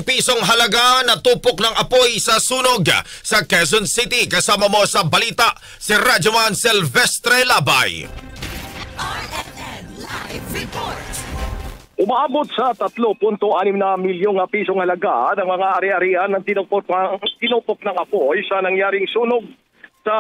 pisong halaga na tupok ng apoy sa sunog sa Quezon City. Kasama mo sa balita si Radyoman Silvestre Labay. RMN Live Report. Umaabot sa 3.6 na milyong pisong halaga ng mga ari-arian ng tinupok ng apoy sa nangyaring sunog sa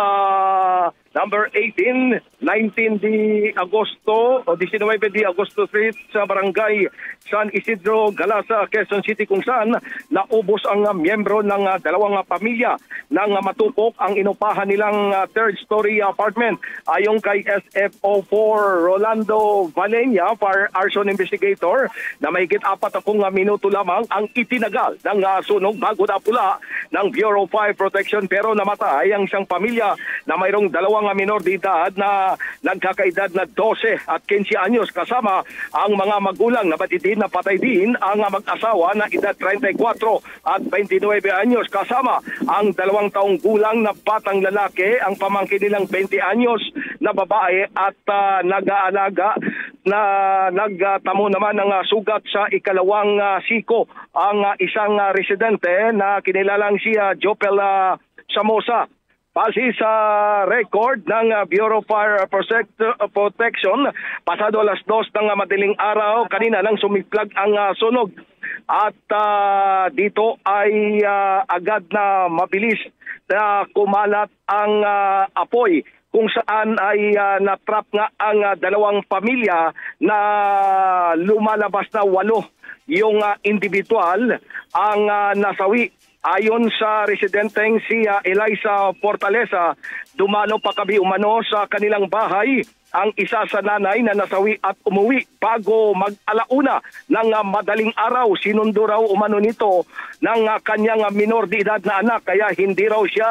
number 18, 19 de Agosto o 19 de Agosto Street sa Barangay San Isidro, Galasa, Quezon City, kung saan naubos ang miyembro ng dalawang pamilya nang matupok ang inupahan nilang third-story apartment. Ayon kay SFO4 Rolando Valenia, Fire Arson Investigator, na mahigit 40 minuto lamang ang itinagal ng sunog bago napula ng Bureau of Fire Protection, pero namatay ang isang pamilya na mayroong dalawang minor de edad na nagkakaedad na 12 at 15 anyos, kasama ang mga magulang na batidin na patay din ang mag-asawa na edad 34 at 29 anyos, kasama ang 2 taong gulang na batang lalaki, ang pamangkin nilang 20 anyos na babae at nag-aalaga na nagtamo naman ng sugat sa ikalawang siko ang isang residente na kinilalang si Jopel Samosa. Base sa record ng Bureau of Fire Protection, pasado alas 2 ng madaling araw kanina nang sumiplag ang sunog. At dito ay agad na mabilis na kumalat ang apoy, kung saan ay natrap nga ang dalawang pamilya na lumalabas na 8 yung individual ang nasawi. Ayon sa residenteng si Eliza Fortaleza, dumalo pa kami umano sa kanilang bahay ang isa sa nanay na nasawi at umuwi bago mag-alauna ng madaling araw. Sinundo raw umano nito ng kanyang minor de edad na anak, kaya hindi raw siya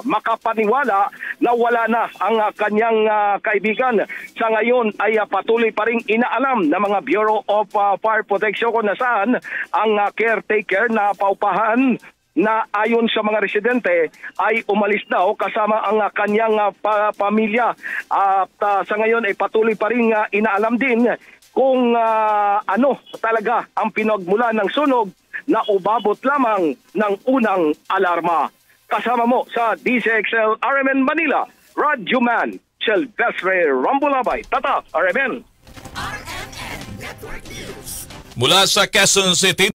makapaniwala na wala na ang kanyang kaibigan. Sa ngayon ay patuloy pa rin inaalam ng mga Bureau of Fire Protection kung nasaan ang caretaker na paupahan na ayon sa mga residente ay umalis daw kasama ang kanyang pamilya. At sa ngayon ay patuloy pa rin inaalam din kung ano talaga ang pinagmula ng sunog na umabot lamang ng unang alarma. Kasama mo sa DCXL RMN Manila, Radyoman Silvestre Labay. Tata, RMN. RMN Network News. Mula sa Quezon City.